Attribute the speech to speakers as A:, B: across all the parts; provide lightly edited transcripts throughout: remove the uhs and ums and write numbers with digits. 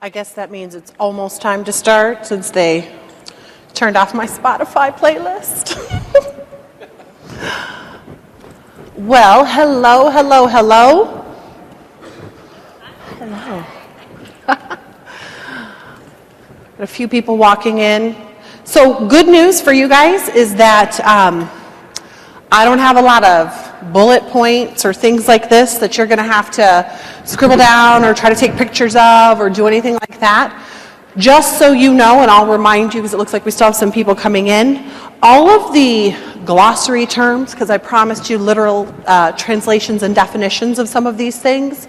A: I guess that means it's almost time to start since they turned off my Spotify playlist. Well, hello. Hello. Got a few people walking in. So good news for you guys is that I don't have a lot of bullet points or things like this that you're going to have to scribble down or try to take pictures of or do anything like that. Just so you know, and I'll remind you because it looks like we still have some people coming in, all of the glossary terms, because I promised you literal translations and definitions of some of these things,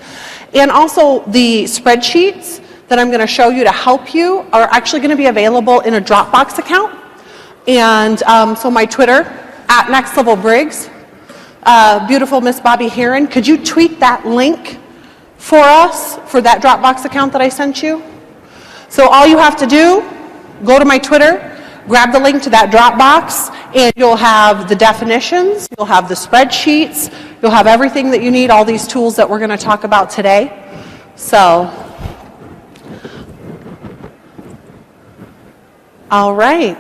A: and also the spreadsheets that I'm going to show you to help you are actually going to be available in a Dropbox account. And so my Twitter, @NextLevelBriggs, beautiful Miss Bobby Heron, could you tweet that link for us for that Dropbox account that I sent you? So all you have to do, go to my Twitter, grab the link to that Dropbox, and you'll have the definitions, you'll have the spreadsheets, you'll have everything that you need, all these tools that we're going to talk about today. So, all right.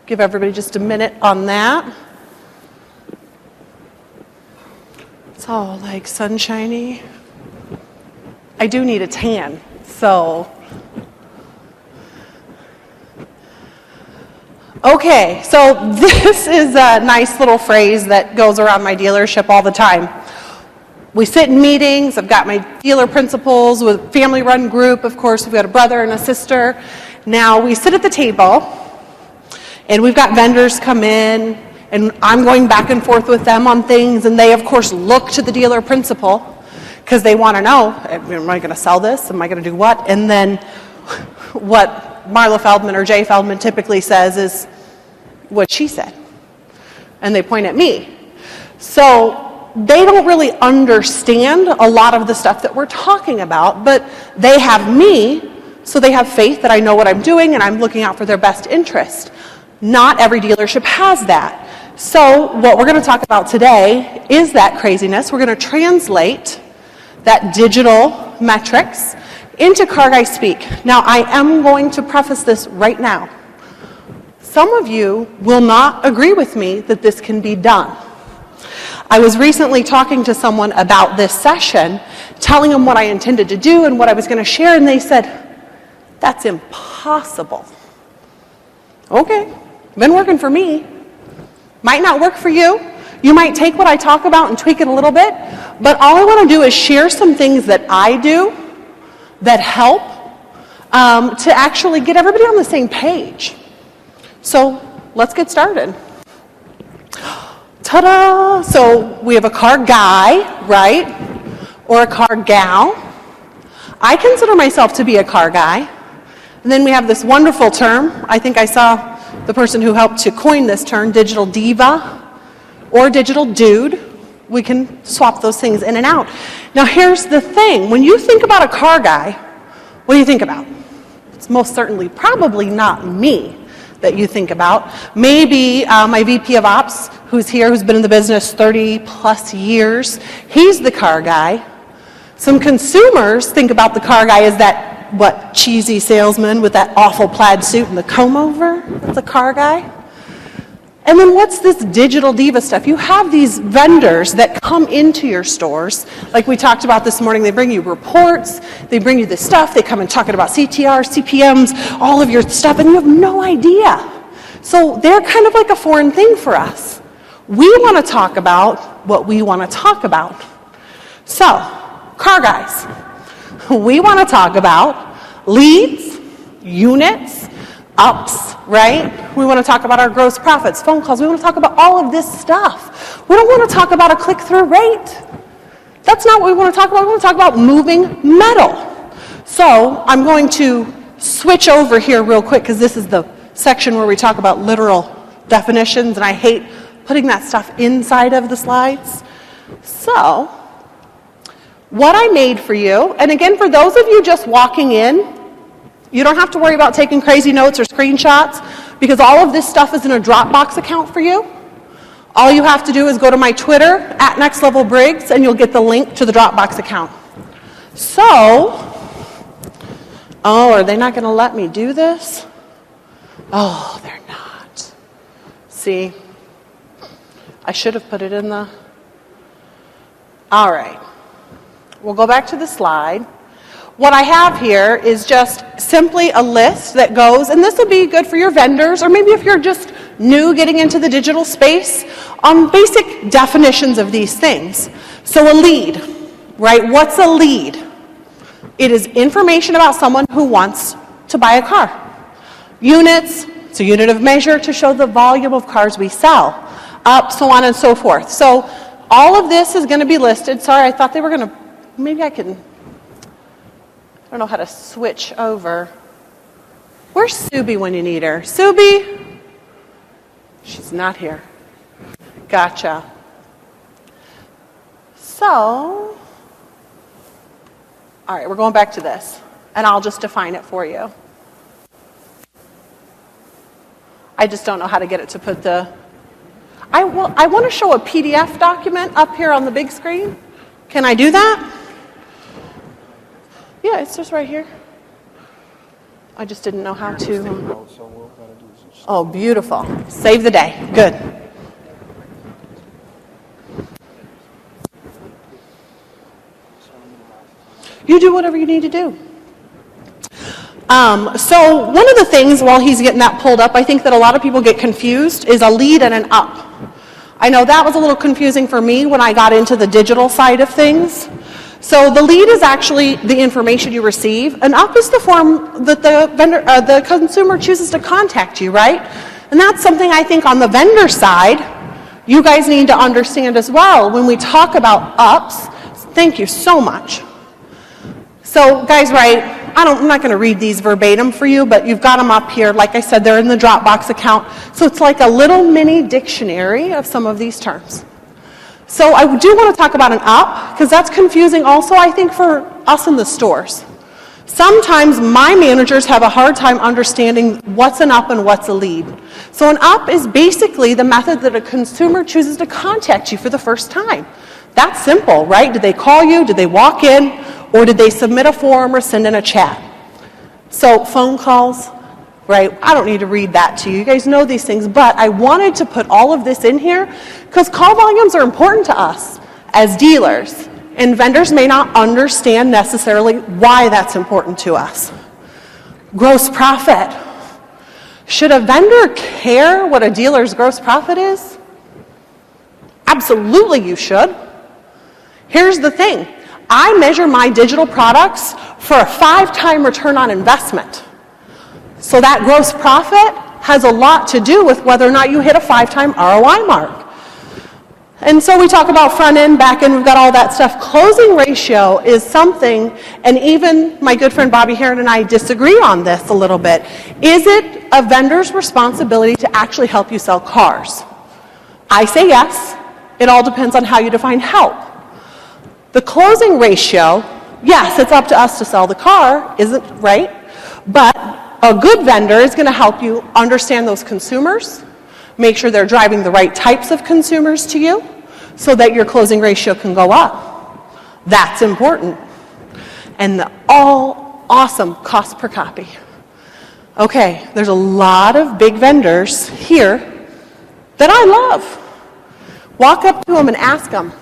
A: Give everybody just a minute on that. It's all like sunshiny. I do need a tan, so. Okay, so this is a nice little phrase that goes around my dealership all the time. We sit in meetings, I've got my dealer principals with family-run group, of course, we've got a brother and a sister. Now, we sit at the table, and we've got vendors come in, and I'm going back and forth with them on things, and they, of course, look to the dealer principal, because they want to know, am I going to sell this? Am I going to do what? And then what Marla Feldman or Jay Feldman typically says is what she said. And they point at me. So they don't really understand a lot of the stuff that we're talking about, but they have me, so they have faith that I know what I'm doing and I'm looking out for their best interest. Not every dealership has that. So what we're going to talk about today is that craziness. We're going to translate that digital metrics into car guy speak. Now, I am going to preface this right now. Some of you will not agree with me that this can be done. I was recently talking to someone about this session, telling them what I intended to do and what I was going to share, and they said, that's impossible. Okay, been working for me. Might not work for you. You might take what I talk about and tweak it a little bit, but all I want to do is share some things that I do that help to actually get everybody on the same page. So let's get started. Ta-da! So we have a car guy, right? Or a car gal. I consider myself to be a car guy. And then we have this wonderful term. I think I saw the person who helped to coin this term, digital diva or digital dude. We can swap those things in and out. Now here's the thing. When you think about a car guy, what do you think about? It's most certainly probably not me that you think about. Maybe my VP of Ops, who's here, who's been in the business 30 plus years, he's the car guy. Some consumers think about the car guy as that, cheesy salesman with that awful plaid suit and the comb over? That's a car guy. And then what's this digital diva stuff? You have these vendors that come into your stores, like we talked about this morning. They bring you reports, they bring you this stuff, they come and talk about CTR, CPMs, all of your stuff, and you have no idea. So they're kind of like a foreign thing for us. We want to talk about what we want to talk about. So, car guys, we want to talk about leads, units, ups, right? We want to talk about our gross profits, phone calls. We want to talk about all of this stuff. We don't want to talk about a click-through rate. That's not what we want to talk about. We want to talk about moving metal. So I'm going to switch over here real quick because this is the section where we talk about literal definitions, and I hate putting that stuff inside of the slides. So what I made for you, and again, for those of you just walking in, you don't have to worry about taking crazy notes or screenshots because all of this stuff is in a Dropbox account for you. All you have to do is go to my Twitter, @NextLevelBriggs, and you'll get the link to the Dropbox account. So, Oh, are they not going to let me do this? Oh, they're not. See, I should have put it in the... All right. We'll go back to the slide. What I have here is just simply a list that goes, and this will be good for your vendors, or maybe if you're just new getting into the digital space, on basic definitions of these things. So a lead, right? What's a lead? It is information about someone who wants to buy a car. Units, it's a unit of measure to show the volume of cars we sell, up, so on and so forth. So all of this is going to be listed. Sorry, I thought they were going to, maybe I can, I don't know how to switch over. Where's Subi when you need her? Subi? She's not here. Gotcha. So, all right, we're going back to this, and I'll just define it for you. I just don't know how to get it to put the... I want to show a PDF document up here on the big screen. Can I do that? Yeah, it's just right here. I just didn't know how to. Oh, beautiful. Save the day. Good. You do whatever you need to do. So one of the things, while he's getting that pulled up, I think that a lot of people get confused, is a lead and an up. I know that was a little confusing for me when I got into the digital side of things. So the lead is actually the information you receive. An up is the form that the consumer chooses to contact you, right? And that's something I think on the vendor side, you guys need to understand as well. When we talk about ups, thank you so much. So guys, right, I'm not going to read these verbatim for you, but you've got them up here. Like I said, they're in the Dropbox account. So it's like a little mini dictionary of some of these terms. So I do want to talk about an up, because that's confusing also, I think, for us in the stores. Sometimes my managers have a hard time understanding what's an up and what's a lead. So an up is basically the method that a consumer chooses to contact you for the first time. That's simple, right? Did they call you? Did they walk in? Or did they submit a form or send in a chat? So phone calls, right? I don't need to read that to you. You guys know these things, but I wanted to put all of this in here because call volumes are important to us as dealers, and vendors may not understand necessarily why that's important to us. Gross profit. Should a vendor care what a dealer's gross profit is? Absolutely you should. Here's the thing. I measure my digital products for a 5-time return on investment. So that gross profit has a lot to do with whether or not you hit a 5-time ROI mark. And so we talk about front end, back end, we've got all that stuff. Closing ratio is something, and even my good friend Bobby Heron and I disagree on this a little bit. Is it a vendor's responsibility to actually help you sell cars? I say yes. It all depends on how you define help. The closing ratio, yes, it's up to us to sell the car, isn't right? But a good vendor is going to help you understand those consumers, make sure they're driving the right types of consumers to you so that your closing ratio can go up. That's important. And the all awesome cost per copy. Okay, there's a lot of big vendors here that I love. Walk up to them and ask them,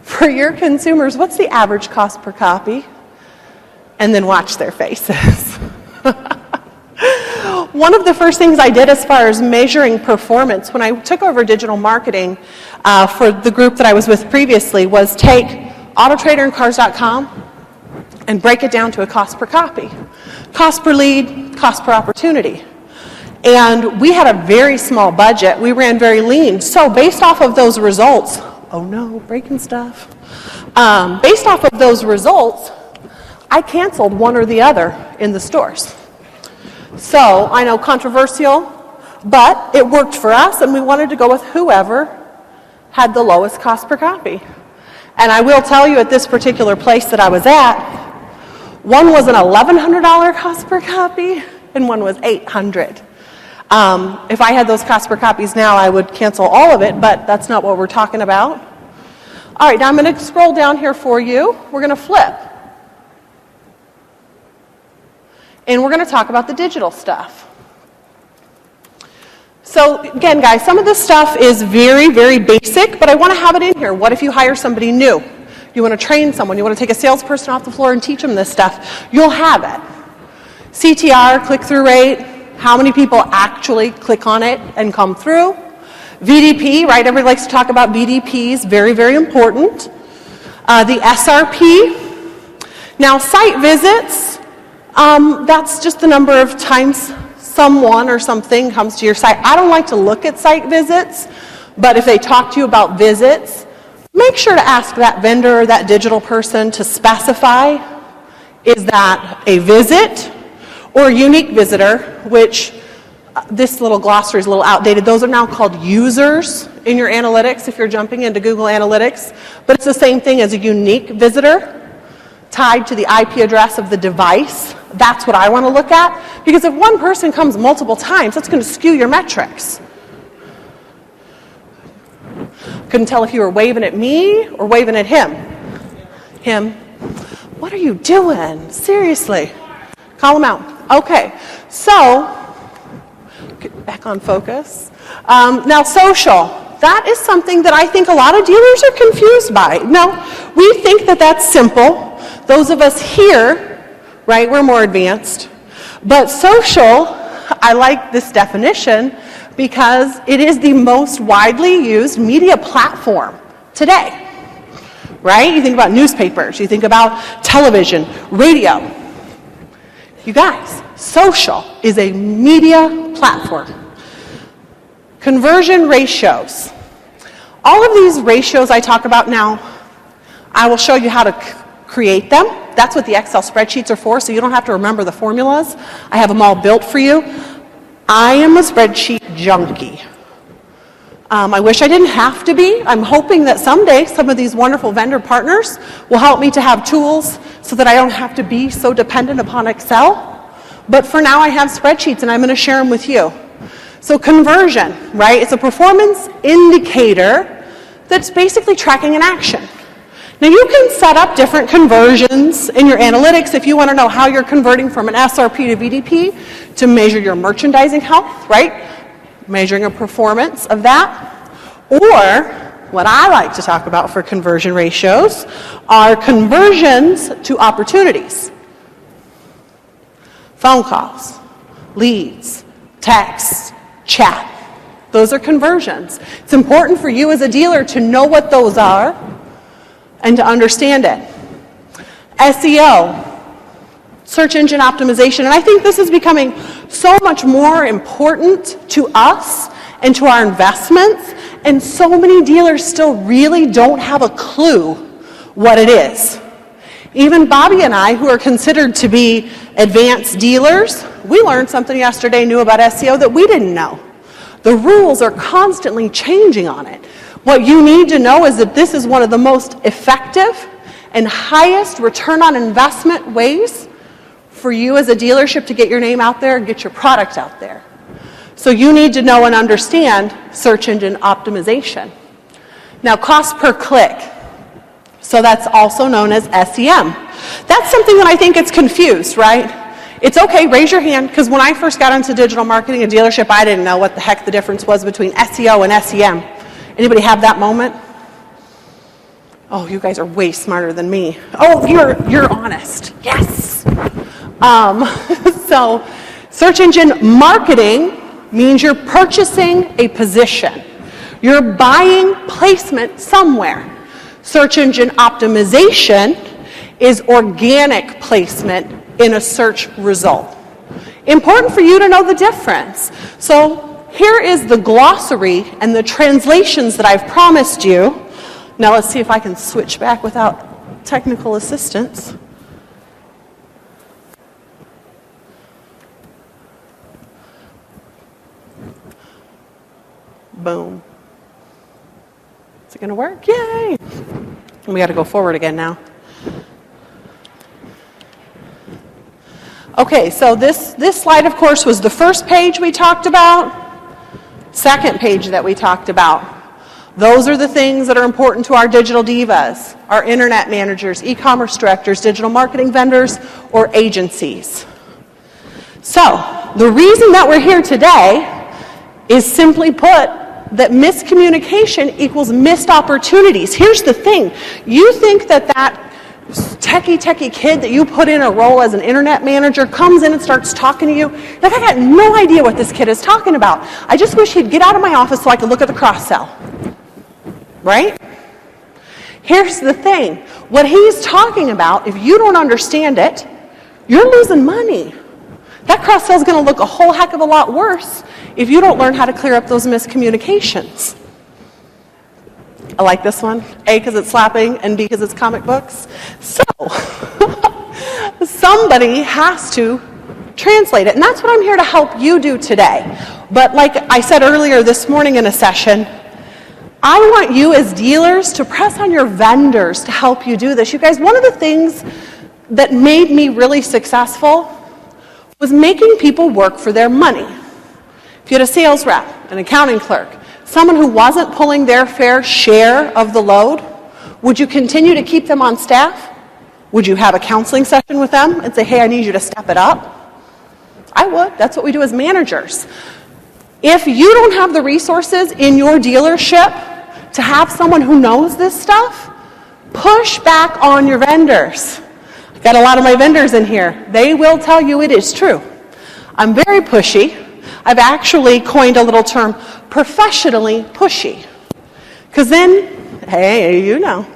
A: for your consumers, what's the average cost per copy? And then watch their faces. One of the first things I did as far as measuring performance when I took over digital marketing for the group that I was with previously was take AutoTrader and Cars.com and break it down to a cost per copy. Cost per lead, cost per opportunity. And we had a very small budget. We ran very lean. So based off of those results, oh no, breaking stuff. Based off of those results, I canceled one or the other in the stores. So I know controversial, but it worked for us, and we wanted to go with whoever had the lowest cost per copy. And I will tell you, at this particular place that I was at, one was an $1,100 cost per copy, and one was $800. If I had those cost per copies now, I would cancel all of it, but that's not what we're talking about. All right, now I'm going to scroll down here for you. We're going to flip. And we're going to talk about the digital stuff. So again, guys, some of this stuff is very, very basic, but I want to have it in here. What if you hire somebody new? You want to train someone. You want to take a salesperson off the floor and teach them this stuff. You'll have it. CTR, click-through rate, how many people actually click on it and come through. VDP, right? Everybody likes to talk about VDPs. Very, very important. The SRP. Now, site visits, that's just the number of times someone or something comes to your site. I don't like to look at site visits, but if they talk to you about visits, make sure to ask that vendor or that digital person to specify, is that a visit or a unique visitor, which this little glossary is a little outdated. Those are now called users in your analytics if you're jumping into Google Analytics, but it's the same thing as a unique visitor tied to the IP address of the device. That's what I want to look at, because if one person comes multiple times, that's going to skew your metrics. Couldn't tell if you were waving at me or waving at him. Him. What are you doing? Seriously. Call him out. Okay. So, get back on focus. Now, social. That is something that I think a lot of dealers are confused by. Now, we think that that's simple. Those of us here, right, we're more advanced. But social, I like this definition because it is the most widely used media platform today, right? You think about newspapers, you think about television, radio. You guys, social is a media platform. Conversion ratios. All of these ratios I talk about now, I will show you how to create them. That's what the Excel spreadsheets are for, so you don't have to remember the formulas. I have them all built for you. I am a spreadsheet junkie. I wish I didn't have to be. I'm hoping that someday some of these wonderful vendor partners will help me to have tools so that I don't have to be so dependent upon Excel. But for now I have spreadsheets and I'm going to share them with you. So conversion, right? It's a performance indicator that's basically tracking an action. Now you can set up different conversions in your analytics if you want to know how you're converting from an SRP to VDP to measure your merchandising health, right? Measuring a performance of that. Or what I like to talk about for conversion ratios are conversions to opportunities. Phone calls, leads, texts, chat. Those are conversions. It's important for you as a dealer to know what those are and to understand it. SEO, search engine optimization, and I think this is becoming so much more important to us and to our investments, and so many dealers still really don't have a clue what it is. Even Bobby and I, who are considered to be advanced dealers, we learned something yesterday new about SEO that we didn't know. The rules are constantly changing on it. What you need to know is that this is one of the most effective and highest return on investment ways for you as a dealership to get your name out there and get your product out there. So you need to know and understand search engine optimization. Now, cost per click. So that's also known as SEM. That's something that I think gets confused, right? It's okay, raise your hand, because when I first got into digital marketing and dealership, I didn't know what the heck the difference was between SEO and SEM. Anybody have that moment? Oh, you guys are way smarter than me. Oh, you're honest. Yes. So search engine marketing means you're purchasing a position. You're buying placement somewhere. Search engine optimization is organic placement in a search result. Important for you to know the difference. So here is the glossary and the translations that I've promised you. Now let's see if I can switch back without technical assistance. Boom. Is it going to work? Yay! We got to go forward again now. Okay, so this slide, of course, was the first page we talked about, second page that we talked about. Those are the things that are important to our digital divas, our internet managers, e-commerce directors, digital marketing vendors, or agencies. So, the reason that we're here today is simply put that miscommunication equals missed opportunities. Here's the thing. You think that techie kid that you put in a role as an internet manager comes in and starts talking to you. Like, I got no idea what this kid is talking about. I just wish he'd get out of my office so I could look at the cross-sell. Right? Here's the thing. What he's talking about, if you don't understand it, you're losing money. That cross-sell is going to look a whole heck of a lot worse if you don't learn how to clear up those miscommunications. I like this one. A, because it's slapping, and B, because it's comic books. So, somebody has to translate it, and that's what I'm here to help you do today. But like I said earlier this morning in a session, I want you as dealers to press on your vendors to help you do this. You guys, one of the things that made me really successful was making people work for their money. If you had a sales rep, an accounting clerk, someone who wasn't pulling their fair share of the load, would you continue to keep them on staff? Would you have a counseling session with them and say, hey, I need you to step it up? I would. That's what we do as managers. If you don't have the resources in your dealership to have someone who knows this stuff, push back on your vendors. I've got a lot of my vendors in here. They will tell you it is true. I'm very pushy. I've actually coined a little term, professionally pushy. Because then, hey, you know.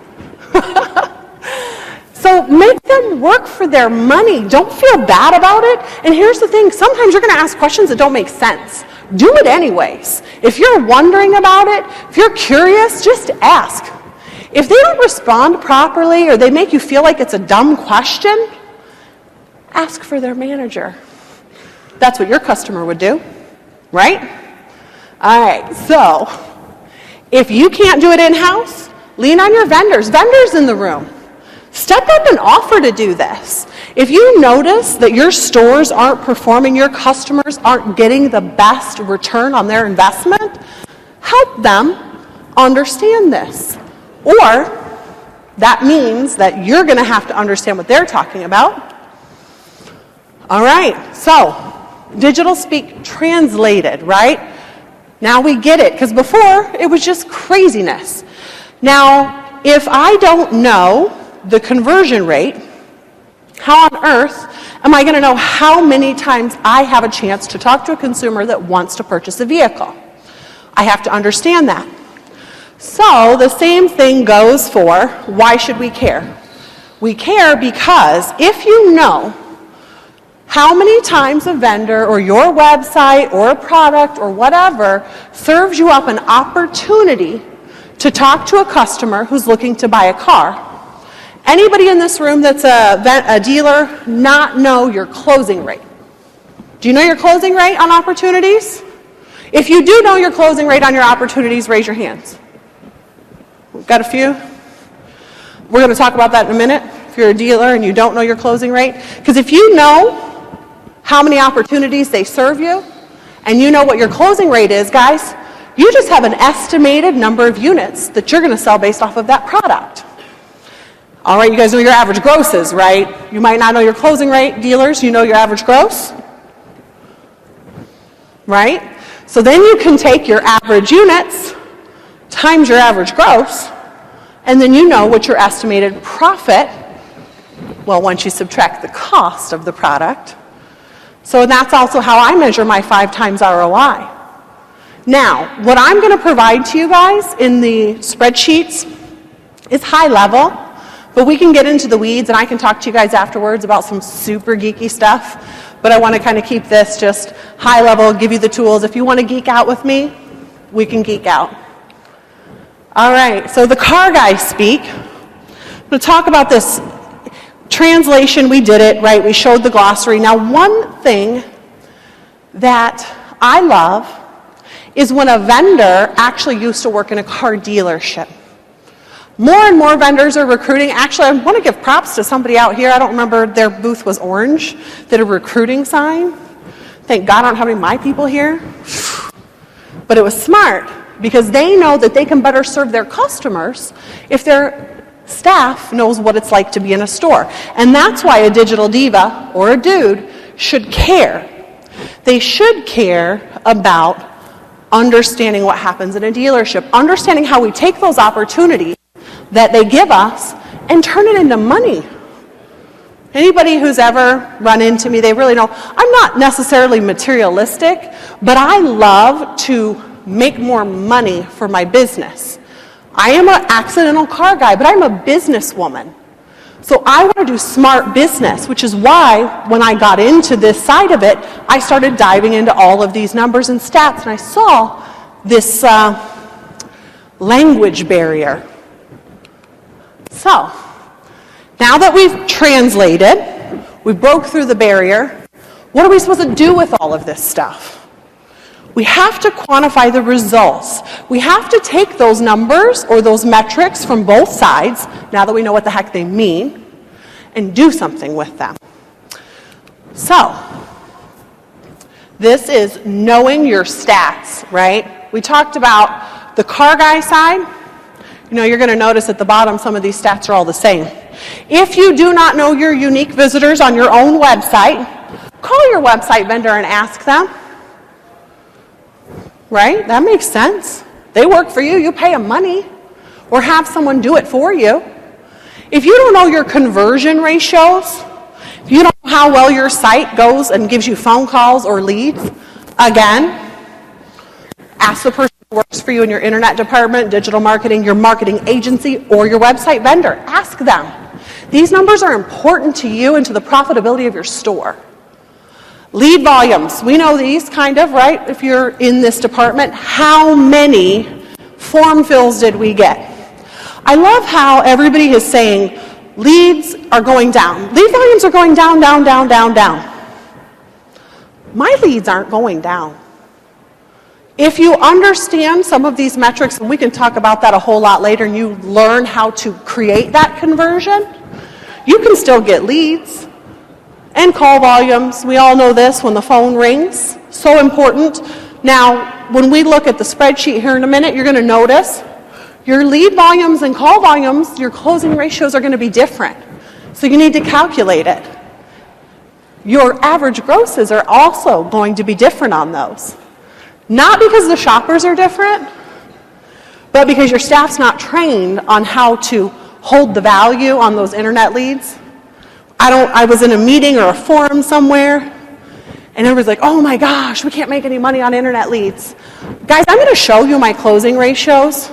A: So make them work for their money. Don't feel bad about it. And here's the thing, sometimes you're going to ask questions that don't make sense. Do it anyways. If you're wondering about it, if you're curious, just ask. If they don't respond properly or they make you feel like it's a dumb question, ask for their manager. That's what your customer would do, right? All right, so if you can't do it in-house, lean on your vendors. Vendors in the room. Step up and offer to do this. If you notice that your stores aren't performing, your customers aren't getting the best return on their investment, help them understand this. Or that means that you're going to have to understand what they're talking about. All right, so digital speak translated, right? Now we get it, because before it was just craziness. Now, if I don't know the conversion rate, how on earth am I going to know how many times I have a chance to talk to a consumer that wants to purchase a vehicle? I have to understand that. So the same thing goes for why should we care? We care because if you know how many times a vendor or your website or a product or whatever serves you up an opportunity to talk to a customer who's looking to buy a car, anybody in this room that's a dealer not know your closing rate? Do you know your closing rate on opportunities? If you do know your closing rate on your opportunities, raise your hands. We've got a few. We're going to talk about that in a minute, if you're a dealer and you don't know your closing rate. Because if you know how many opportunities they serve you, and you know what your closing rate is, guys, you just have an estimated number of units that you're going to sell based off of that product. All right, you guys know your average gross is, right? You might not know your closing rate, dealers. You know your average gross, right? So then you can take your average units times your average gross, and then you know what your estimated profit, well, once you subtract the cost of the product. So that's also how I measure my 5 times ROI. Now, what I'm going to provide to you guys in the spreadsheets is high level, but we can get into the weeds, and I can talk to you guys afterwards about some super geeky stuff, but I want to kind of keep this just high level, give you the tools. If you want to geek out with me, we can geek out. All right, so the car guy speak. I'm going to talk about this translation. We did it, right? We showed the glossary. Now, one thing that I love is when a vendor actually used to work in a car dealership. More and more vendors are recruiting. Actually, I want to give props to somebody out here. I don't remember, their booth was orange, did a recruiting sign. Thank God I don't have any of my people here. But it was smart, because they know that they can better serve their customers if their staff knows what it's like to be in a store. And that's why a digital diva or a dude should care They should care about understanding what happens in a dealership, understanding how we take those opportunities that they give us and turn it into money. Anybody who's ever run into me, they really know I'm not necessarily materialistic, but I love to make more money for my business. I am an accidental car guy, but I'm a businesswoman. So I want to do smart business, which is why when I got into this side of it, I started diving into all of these numbers and stats, and I saw this language barrier. So, now that we've translated, we broke through the barrier, what are we supposed to do with all of this stuff? We have to quantify the results. We have to take those numbers or those metrics from both sides, now that we know what the heck they mean, and do something with them. So, this is knowing your stats, right? We talked about the car guy side. You know, you're going to notice at the bottom some of these stats are all the same. If you do not know your unique visitors on your own website, call your website vendor and ask them. Right? That makes sense. They work for you. You pay them money. Or have someone do it for you. If you don't know your conversion ratios, if you don't know how well your site goes and gives you phone calls or leads, again, ask the person who works for you in your internet department, digital marketing, your marketing agency, or your website vendor. Ask them. These numbers are important to you and to the profitability of your store. Lead volumes. We know these kind of, right? If you're in this department, how many form fills did we get? I love how everybody is saying leads are going down. Lead volumes are going down, down, down, down, down. My leads aren't going down. If you understand some of these metrics, and we can talk about that a whole lot later, and you learn how to create that conversion, you can still get leads. And call volumes, we all know this when the phone rings, so important. Now, when we look at the spreadsheet here in a minute, you're going to notice your lead volumes and call volumes, your closing ratios are going to be different. So you need to calculate it. Your average grosses are also going to be different on those. Not because the shoppers are different, but because your staff's not trained on how to hold the value on those internet leads. I was in a meeting or a forum somewhere, and everybody's like, oh my gosh, we can't make any money on internet leads. Guys, I'm going to show you my closing ratios.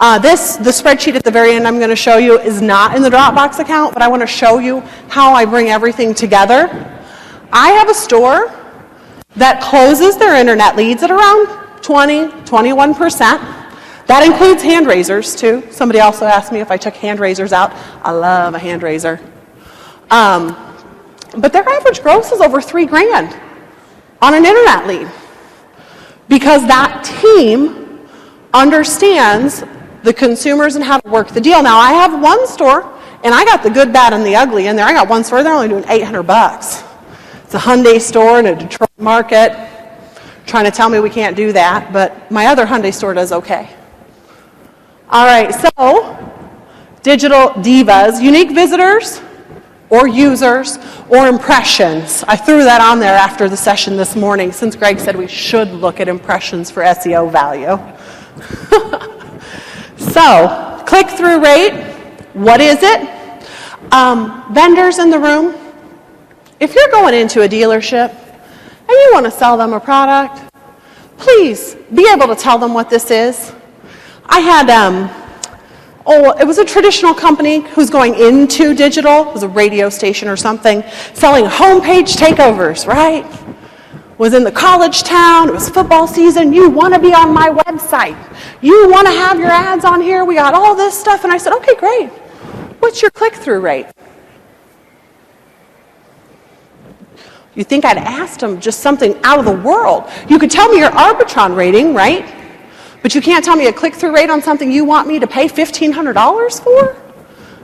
A: The spreadsheet at the very end I'm going to show you is not in the Dropbox account, but I want to show you how I bring everything together. I have a store that closes their internet leads at around 21%. That includes hand raisers too. Somebody also asked me if I took hand raisers out. I love a hand raiser. But their average gross is over $3,000 on an internet lead because that team understands the consumers and how to work the deal. Now, I have one store, and I got the good, bad, and the ugly in there. I got one store, they're only doing $800. It's a Hyundai store in a Detroit market, trying to tell me we can't do that, but my other Hyundai store does okay. All right, so digital divas, unique visitors, or users, or impressions. I threw that on there after the session this morning since Greg said we should look at impressions for SEO value. So, click-through rate, what is it? Vendors in the room, if you're going into a dealership and you want to sell them a product, please be able to tell them what this is. I had it was a traditional company who's going into digital. It was a radio station or something, selling homepage takeovers, right? Was in the college town. It was football season. You want to be on my website. You want to have your ads on here. We got all this stuff. And I said, okay, great. What's your click-through rate? You think I'd asked them just something out of the world. You could tell me your Arbitron rating, right? But you can't tell me a click-through rate on something you want me to pay $1,500 for?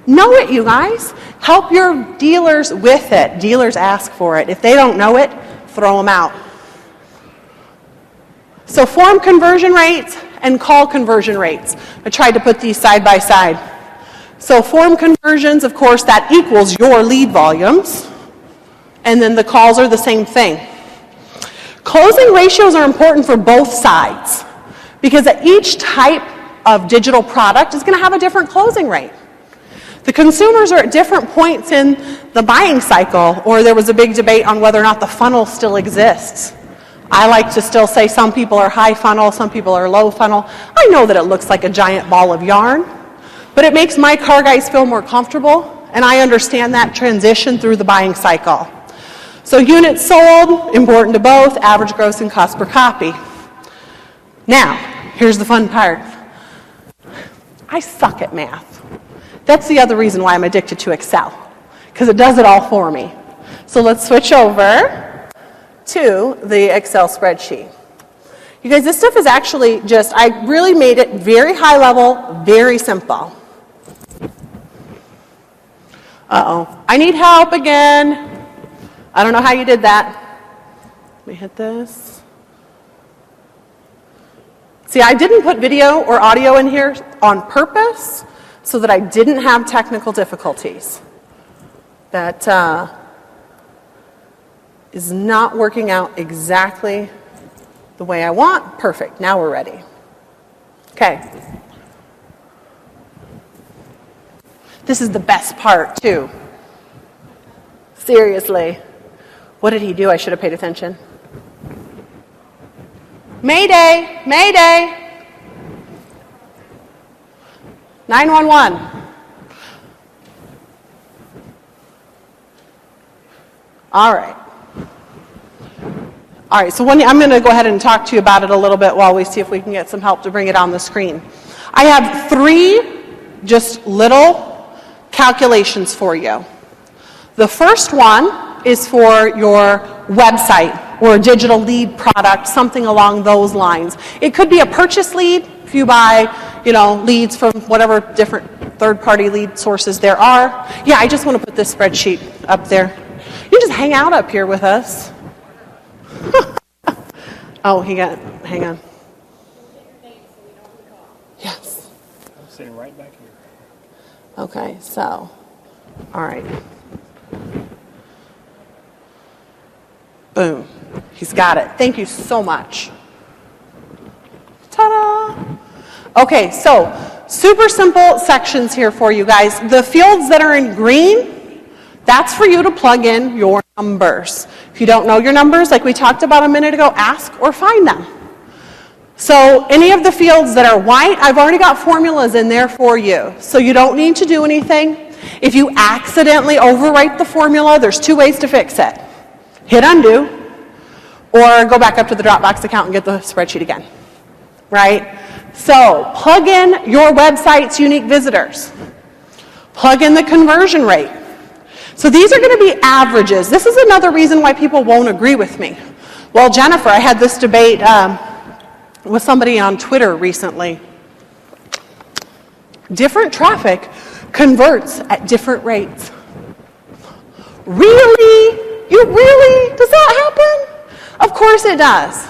A: Know it, you guys. Help your dealers with it. Dealers ask for it. If they don't know it, throw them out. So form conversion rates and call conversion rates. I tried to put these side by side. So form conversions, of course, that equals your lead volumes. And then the calls are the same thing. Closing ratios are important for both sides because each type of digital product is going to have a different closing rate. The consumers are at different points in the buying cycle, or there was a big debate on whether or not the funnel still exists. I like to still say some people are high funnel, some people are low funnel. I know that it looks like a giant ball of yarn, but it makes my car guys feel more comfortable, and I understand that transition through the buying cycle. So units sold, important to both, average gross and cost per copy. Now, here's the fun part. I suck at math. That's the other reason why I'm addicted to Excel, because it does it all for me. So let's switch over to the Excel spreadsheet. You guys, this stuff is actually just, I really made it very high level, very simple. Uh-oh, I need help again. I don't know how you did that. Let me hit this. See, I didn't put video or audio in here on purpose so that I didn't have technical difficulties. That is not working out exactly the way I want. Perfect, now we're ready. Okay. This is the best part, too. Seriously. What did he do? I should have paid attention. Mayday! Mayday! 911. All right. All right, so I'm going to go ahead and talk to you about it a little bit while we see if we can get some help to bring it on the screen. I have 3 just little calculations for you. The first one is for your website or a digital lead product, something along those lines. It could be a purchase lead if you buy, leads from whatever different third-party lead sources there are. Yeah, I just want to put this spreadsheet up there. You just hang out up here with us. Oh, hang on. Yes.
B: I'm sitting right back here.
A: Okay, so, all right. Boom. He's got it. Thank you so much. Ta-da! Okay, so super simple sections here for you guys. The fields that are in green, that's for you to plug in your numbers. If you don't know your numbers, like we talked about a minute ago, ask or find them. So any of the fields that are white, I've already got formulas in there for you. So you don't need to do anything. If you accidentally overwrite the formula, there's 2 ways to fix it. Hit undo, or go back up to the Dropbox account and get the spreadsheet again, right? So plug in your website's unique visitors. Plug in the conversion rate. So these are going to be averages. This is another reason why people won't agree with me. Well, Jennifer, I had this debate with somebody on Twitter recently. Different traffic converts at different rates. Really? Does that happen? Of course it does.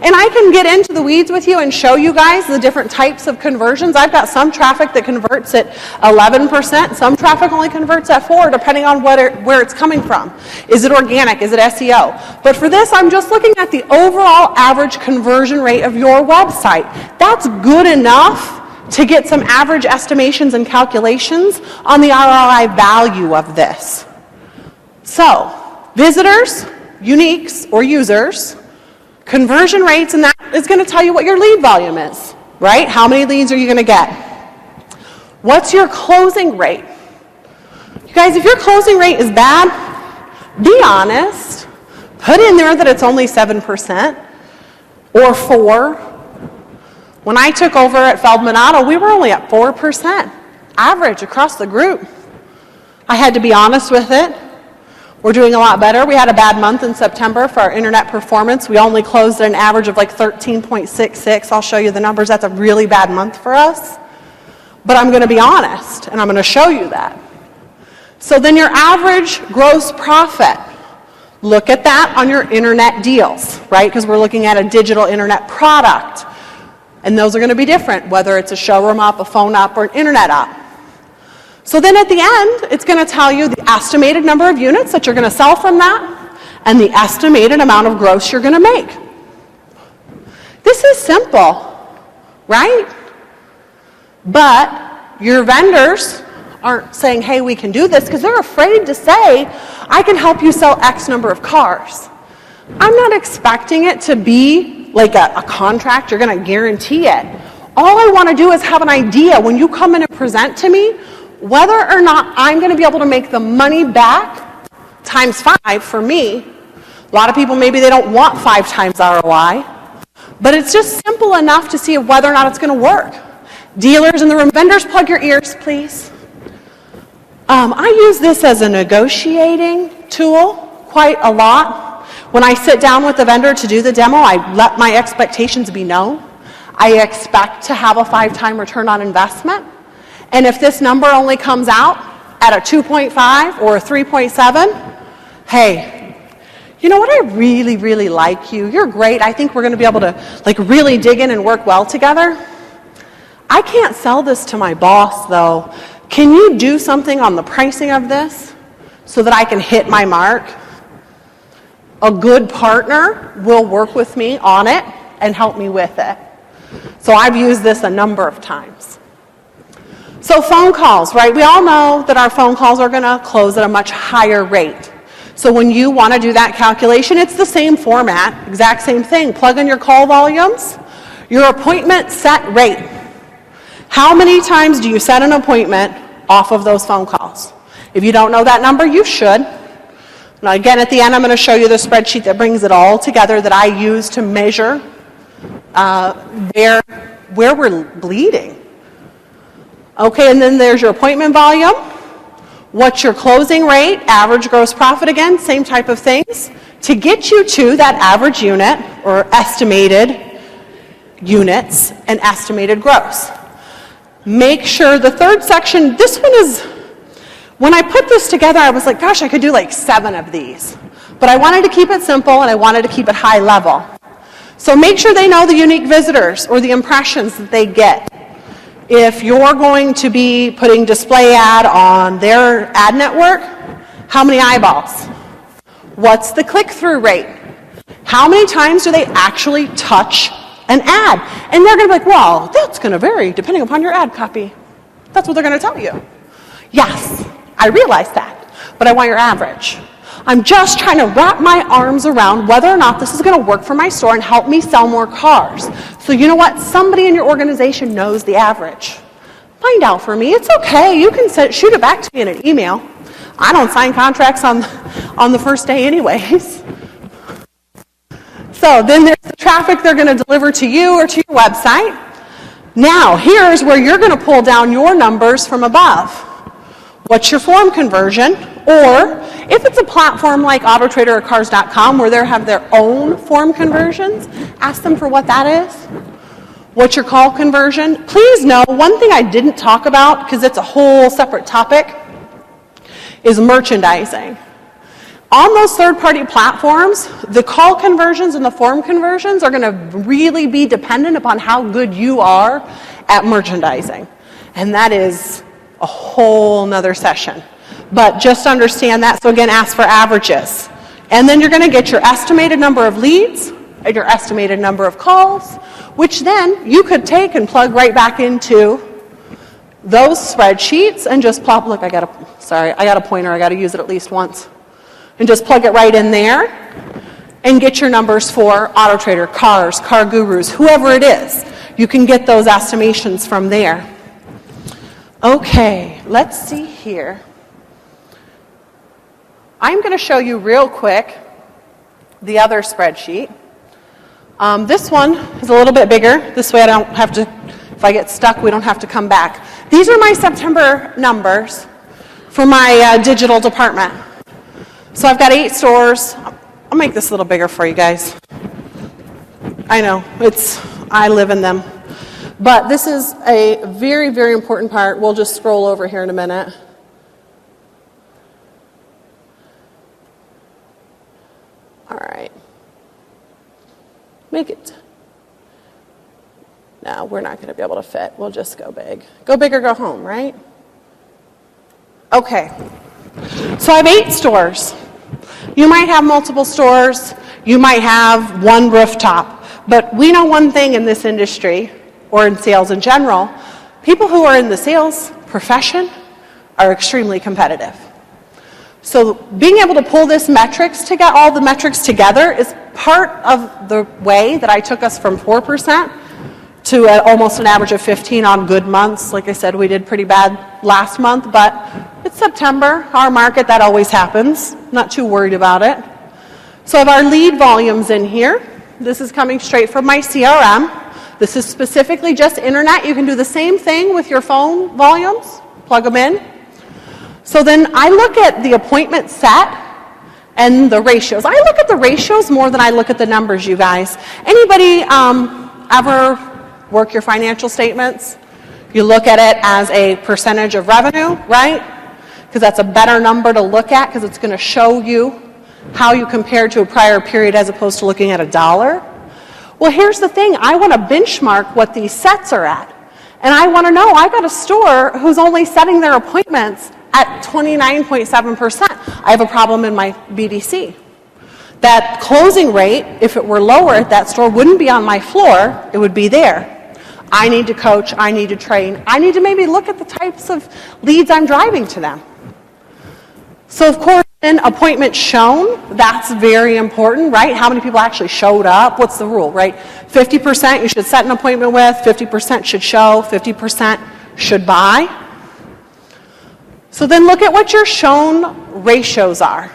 A: And I can get into the weeds with you and show you guys the different types of conversions. I've got some traffic that converts at 11%. Some traffic only converts at 4%, depending on where it's coming from. Is it organic? Is it SEO? But for this, I'm just looking at the overall average conversion rate of your website. That's good enough to get some average estimations and calculations on the ROI value of this. So, visitors, uniques, or users, conversion rates, and that is going to tell you what your lead volume is, right? How many leads are you going to get? What's your closing rate? You guys, if your closing rate is bad, be honest. Put in there that it's only 7% or 4%. When I took over at Feldman Auto, we were only at 4% average across the group. I had to be honest with it. We're doing a lot better. We had a bad month in September for our internet performance. We only closed at an average of like 13.66. I'll show you the numbers. That's a really bad month for us. But I'm going to be honest, and I'm going to show you that. So then your average gross profit, look at that on your internet deals, right? Because we're looking at a digital internet product. And those are going to be different, whether it's a showroom op, a phone op, or an internet op. So then at the end, it's going to tell you the estimated number of units that you're going to sell from that and the estimated amount of gross you're going to make. This is simple, right? But your vendors aren't saying, hey, we can do this, because they're afraid to say, I can help you sell X number of cars. I'm not expecting it to be like a contract, you're going to guarantee it. All I want to do is have an idea when you come in and present to me whether or not I'm going to be able to make the money back times 5 for me. A lot of people, maybe they don't want 5 times ROI, but it's just simple enough to see whether or not it's going to work. Dealers in the room, vendors, plug your ears, please. I use this as a negotiating tool quite a lot. When I sit down with the vendor to do the demo, I let my expectations be known. I expect to have a 5-time return on investment. And if this number only comes out at a 2.5 or a 3.7, hey, you know what, I really, really like you. You're great. I think we're going to be able to really dig in and work well together. I can't sell this to my boss, though. Can you do something on the pricing of this so that I can hit my mark? A good partner will work with me on it and help me with it. So I've used this a number of times. So phone calls, right? We all know that our phone calls are going to close at a much higher rate. So when you want to do that calculation, it's the same format, exact same thing. Plug in your call volumes, your appointment set rate. How many times do you set an appointment off of those phone calls? If you don't know that number, you should. Now again, at the end, I'm going to show you the spreadsheet that brings it all together that I use to measure where we're bleeding. Okay, and then there's your appointment volume. What's your closing rate? Average gross profit, again, same type of things. To get you to that average unit or estimated units and estimated gross. Make sure the third section, this one is, when I put this together, I was like, gosh, I could do like 7 of these. But I wanted to keep it simple and I wanted to keep it high level. So make sure they know the unique visitors or the impressions that they get. If you're going to be putting display ad on their ad network, how many eyeballs? What's the click-through rate? How many times do they actually touch an ad? And they're going to be like, well, that's going to vary depending upon your ad copy. That's what they're going to tell you. Yes, I realize that, but I want your average. I'm just trying to wrap my arms around whether or not this is going to work for my store and help me sell more cars. So you know what? Somebody in your organization knows the average. Find out for me. It's okay. You can shoot it back to me in an email. I don't sign contracts on the first day anyways. So then there's the traffic they're going to deliver to you or to your website. Now, here's where you're going to pull down your numbers from above. What's your form conversion? Or if it's a platform like AutoTrader or Cars.com where they have their own form conversions, ask them for what that is. What's your call conversion? Please know, one thing I didn't talk about, because it's a whole separate topic, is merchandising. On those third-party platforms, the call conversions and the form conversions are going to really be dependent upon how good you are at merchandising. And that is a whole nother session. But just understand that. So again, ask for averages. And then you're going to get your estimated number of leads and your estimated number of calls, which then you could take and plug right back into those spreadsheets and just plop, look, I got a pointer, I got to use it at least once. And just plug it right in there and get your numbers for AutoTrader, Cars, Car Gurus, whoever it is. You can get those estimations from there. Okay, let's see here. I'm going to show you real quick the other spreadsheet. This one is a little bit bigger. This way I don't have to, if I get stuck, we don't have to come back. These are my September numbers for my digital department. So I've got 8 stores. I'll make this a little bigger for you guys. I know, I live in them. But this is a very, very important part. We'll just scroll over here in a minute. All right. Make it. No, we're not going to be able to fit. We'll just go big. Go big or go home, right? Okay. So I have 8 stores. You might have multiple stores. You might have one rooftop. But we know one thing in this industry, or in sales in general, people who are in the sales profession are extremely competitive. So being able to pull this metrics to get all the metrics together is part of the way that I took us from 4% to almost an average of 15 on good months. Like I said, we did pretty bad last month, but it's September, our market, that always happens. Not too worried about it. So I have our lead volumes in here. This is coming straight from my CRM. This is specifically just internet. You can do the same thing with your phone volumes, plug them in. So then I look at the appointment set and the ratios. I look at the ratios more than I look at the numbers, you guys. Anybody ever work your financial statements? You look at it as a percentage of revenue, right? Because that's a better number to look at because it's going to show you how you compare to a prior period as opposed to looking at a dollar. Well, here's the thing. I want to benchmark what these sets are at. And I want to know, I got a store who's only setting their appointments at 29.7%. I have a problem in my BDC. That closing rate, if it were lower at that store, wouldn't be on my floor, it would be there. I need to coach, I need to train, I need to maybe look at the types of leads I'm driving to them. So of course, then appointments shown, that's very important, right? How many people actually showed up? What's the rule, right? 50% you should set an appointment with, 50% should show, 50% should buy. So then look at what your shown ratios are.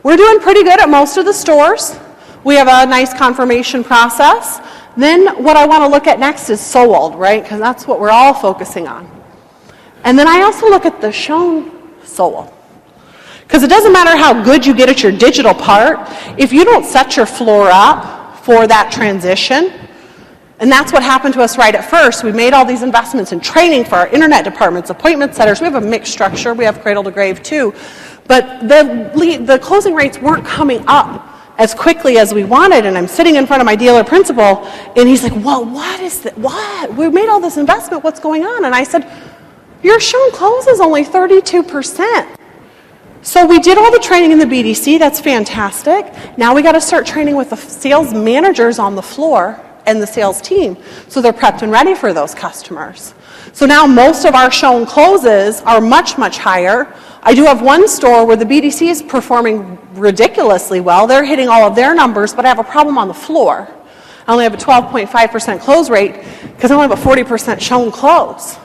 A: We're doing pretty good at most of the stores. We have a nice confirmation process. Then what I want to look at next is sold, right? Because that's what we're all focusing on. And then I also look at the shown sold. Because it doesn't matter how good you get at your digital part, if you don't set your floor up for that transition, and that's what happened to us right at first. We made all these investments in training for our internet departments, appointment setters. We have a mixed structure. We have cradle to grave too. But the closing rates weren't coming up as quickly as we wanted. And I'm sitting in front of my dealer principal, and he's like, well, what is that? What? We made all this investment. What's going on? And I said, your shown close is only 32%. So we did all the training in the BDC. That's fantastic. Now we got to start training with the sales managers on the floor and the sales team, so they're prepped and ready for those customers. So now most of our shown closes are much, much higher. I do have one store where the BDC is performing ridiculously well. They're hitting all of their numbers, but I have a problem on the floor. I only have a 12.5% close rate because I only have a 40% shown close.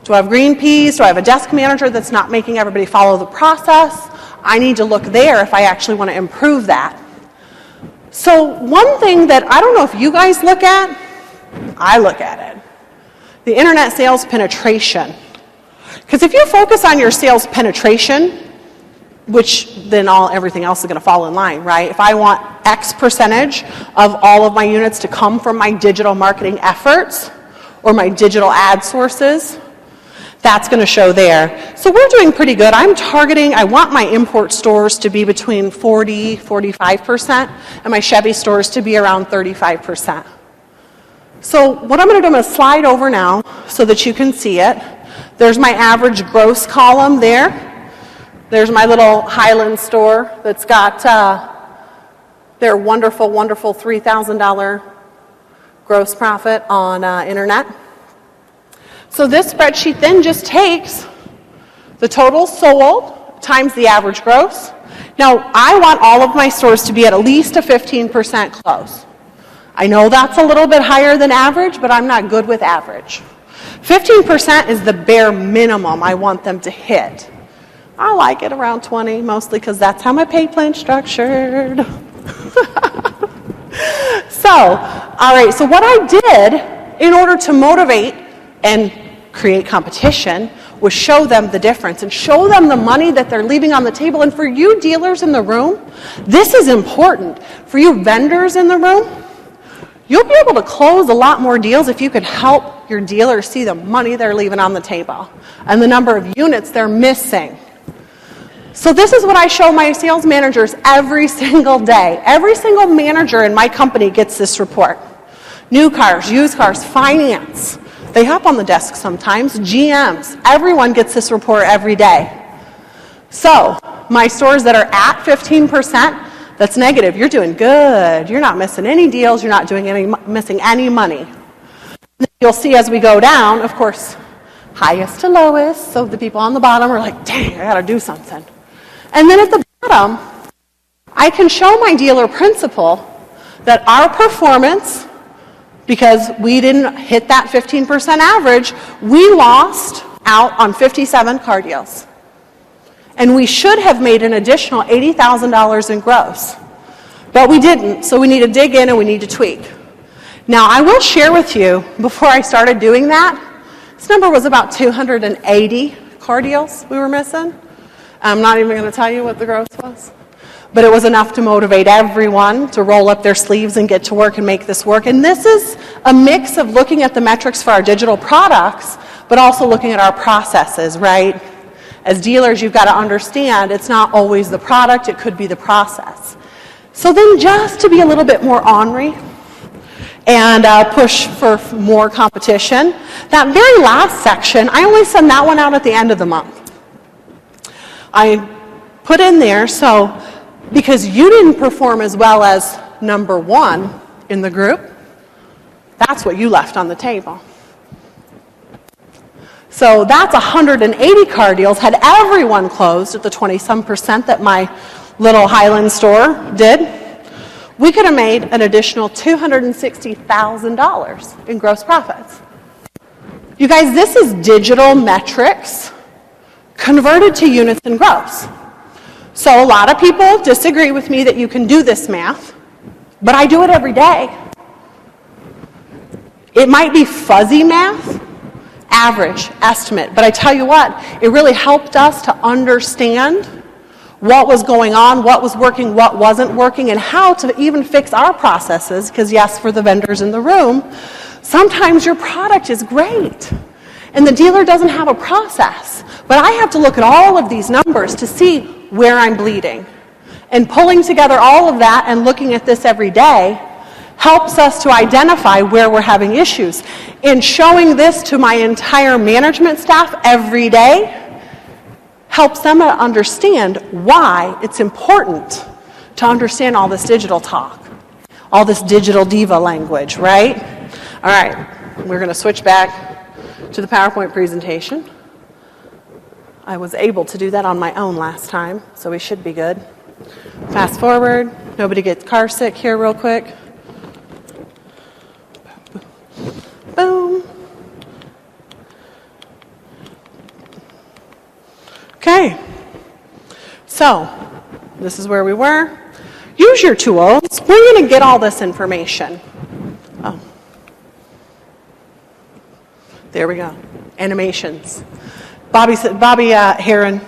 A: Do I have green peas? Do I have a desk manager that's not making everybody follow the process? I need to look there if I actually want to improve that. So one thing that I don't know if you guys look at, I look at it. The internet sales penetration. Because if you focus on your sales penetration, which then everything else is going to fall in line, right? If I want X percentage of all of my units to come from my digital marketing efforts or my digital ad sources, that's going to show there. So we're doing pretty good. I want my import stores to be between 40-45%, and my Chevy stores to be around 35%. So what I'm going to do, I'm going to slide over now so that you can see it. There's my average gross column there. There's my little Highland store that's got their wonderful, wonderful $3,000 gross profit on internet. So this spreadsheet then just takes the total sold times the average gross. Now, I want all of my stores to be at least a 15% close. I know that's a little bit higher than average, but I'm not good with average. 15% is the bare minimum I want them to hit. I like it around 20, mostly because that's how my pay plan's structured. So, all right, so what I did in order to motivate and create competition was show them the difference and show them the money that they're leaving on the table. And for you dealers in the room, this is important. For you vendors in the room, you'll be able to close a lot more deals if you could help your dealers see the money they're leaving on the table and the number of units they're missing. So this is what I show my sales managers every single day. Every single manager in my company gets this report. New cars, used cars, finance. They hop on the desk sometimes. GMs. Everyone gets this report every day. So my stores that are at 15%, that's negative, you're doing good. You're not missing any deals. You're not missing any money. You'll see as we go down, of course, highest to lowest. So the people on the bottom are like, dang, I got to do something. And then at the bottom, I can show my dealer principal that our performance, because we didn't hit that 15% average, we lost out on 57 car deals. And we should have made an additional $80,000 in gross. But we didn't, so we need to dig in and we need to tweak. Now, I will share with you, before I started doing that, this number was about 280 car deals we were missing. I'm not even going to tell you what the gross was. But it was enough to motivate everyone to roll up their sleeves and get to work and make this work. And this is a mix of looking at the metrics for our digital products, but also looking at our processes, right? As dealers, you've got to understand it's not always the product, it could be the process. So then just to be a little bit more ornery and push for more competition, that very last section, I only send that one out at the end of the month. I put in there, so because you didn't perform as well as number one in the group, that's what you left on the table. So that's 180 car deals. Had everyone closed at the 20-some% that my little Highland store did, we could have made an additional $260,000 in gross profits. You guys, this is digital metrics converted to units and gross. So a lot of people disagree with me that you can do this math, but I do it every day. It might be fuzzy math, average, estimate, but I tell you what, it really helped us to understand what was going on, what was working, what wasn't working, and how to even fix our processes, because yes, for the vendors in the room, sometimes your product is great, and the dealer doesn't have a process. But I have to look at all of these numbers to see where I'm bleeding. And pulling together all of that and looking at this every day helps us to identify where we're having issues. And showing this to my entire management staff every day helps them understand why it's important to understand all this digital talk, all this digital diva language, right? All right, we're going to switch back to the PowerPoint presentation. I was able to do that on my own last time, so we should be good. Fast forward. Nobody gets car sick here real quick. Boom. Okay. So, this is where we were. Use your tools. We're going to get all this information. Oh. There we go. Animations. Bobby Heron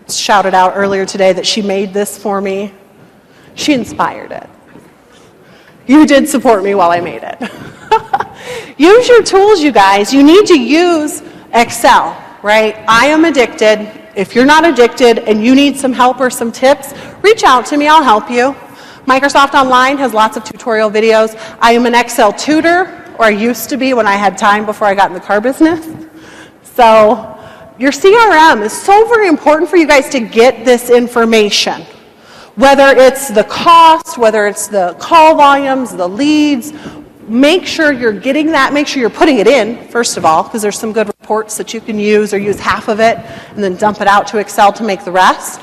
A: shouted out earlier today that she made this for me. She inspired it. You did support me while I made it. Use your tools, you guys. You need to use Excel, right? I am addicted. If you're not addicted and you need some help or some tips, reach out to me. I'll help you. Microsoft Online has lots of tutorial videos. I am an Excel tutor, or I used to be when I had time before I got in the car business. So your CRM is so very important for you guys to get this information. Whether it's the cost, whether it's the call volumes, the leads, make sure you're getting that. Make sure you're putting it in, first of all, because there's some good reports that you can use, or use half of it and then dump it out to Excel to make the rest.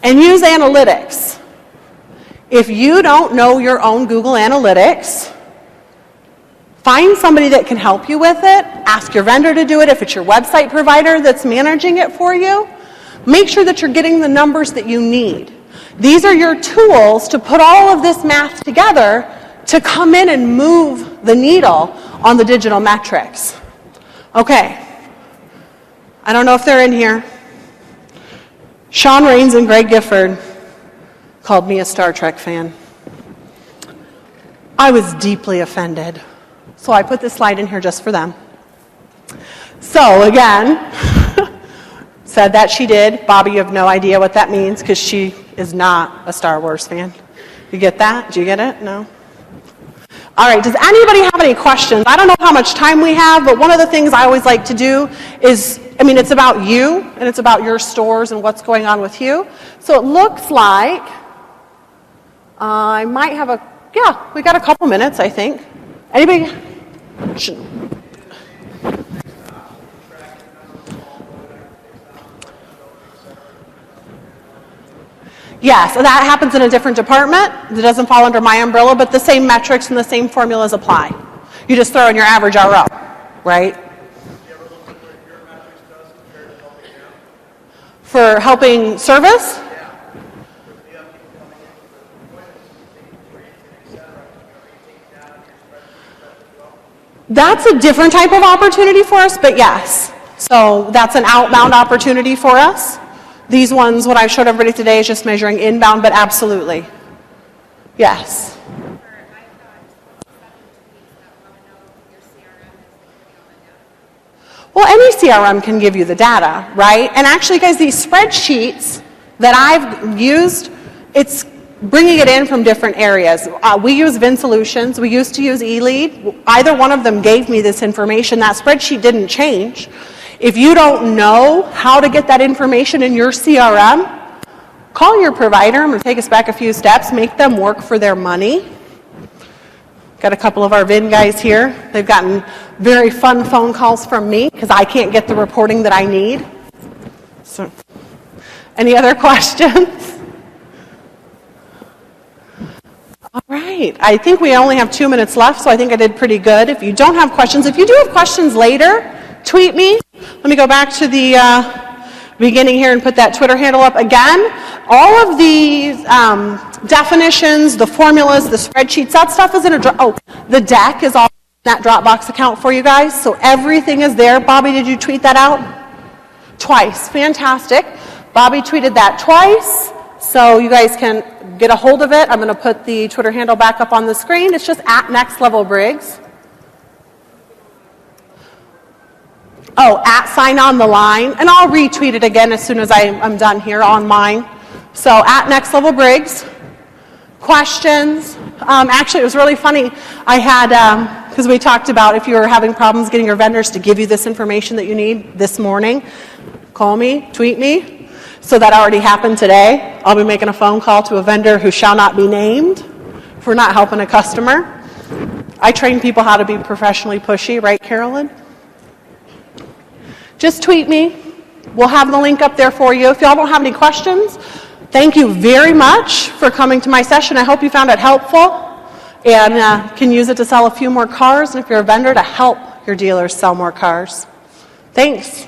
A: And use analytics. If you don't know your own Google Analytics, find somebody that can help you with it. Ask your vendor to do it. If it's your website provider that's managing it for you, make sure that you're getting the numbers that you need. These are your tools to put all of this math together to come in and move the needle on the digital metrics. Okay. I don't know if they're in here. Sean Raines and Greg Gifford called me a Star Trek fan. I was deeply offended. So I put this slide in here just for them. So again, said that she did. Bobby, you have no idea what that means because she is not a Star Wars fan. You get that? Do you get it? No? All right, does anybody have any questions? I don't know how much time we have, but one of the things I always like to do is, it's about you, and it's about your stores and what's going on with you. So it looks like I might have yeah, we got a couple minutes, I think. Anybody? Yes, that happens in a different department. It doesn't fall under my umbrella, but the same metrics and the same formulas apply. You just throw in your average RO, right? For helping service? That's a different type of opportunity for us, but yes. So that's an outbound opportunity for us. These ones, what I showed everybody today, is just measuring inbound, but absolutely. Yes. Well, any CRM can give you the data, right? And actually, guys, these spreadsheets that I've used, it's bringing it in from different areas. We use VinSolutions. We used to use eLead. Either one of them gave me this information. That spreadsheet didn't change. If you don't know how to get that information in your CRM, call your provider. I'm going to take us back a few steps. Make them work for their money. Got a couple of our Vin guys here. They've gotten very fun phone calls from me because I can't get the reporting that I need. So, any other questions? All right. I think we only have 2 minutes left, so I think I did pretty good. If you don't have questions, if you do have questions later, tweet me. Let me go back to the beginning here and put that Twitter handle up again. All of these definitions, the formulas, the spreadsheets, that stuff is in the deck is all in that Dropbox account for you guys. So everything is there. Bobby, did you tweet that out? Twice. Fantastic. Bobby tweeted that twice, so you guys can get a hold of it. I'm going to put the Twitter handle back up on the screen. It's just at Next Level Briggs. At sign on the line, and I'll retweet it again as soon as I'm done here on mine. So at Next Level Briggs. Questions? Actually, it was really funny. I had, because we talked about if you were having problems getting your vendors to give you this information that you need this morning, call me, tweet me. So that already happened today. I'll be making a phone call to a vendor who shall not be named for not helping a customer. I train people how to be professionally pushy, right, Carolyn? Just tweet me. We'll have the link up there for you. If y'all don't have any questions, thank you very much for coming to my session. I hope you found it helpful and can use it to sell a few more cars, and if you're a vendor, to help your dealers sell more cars. Thanks.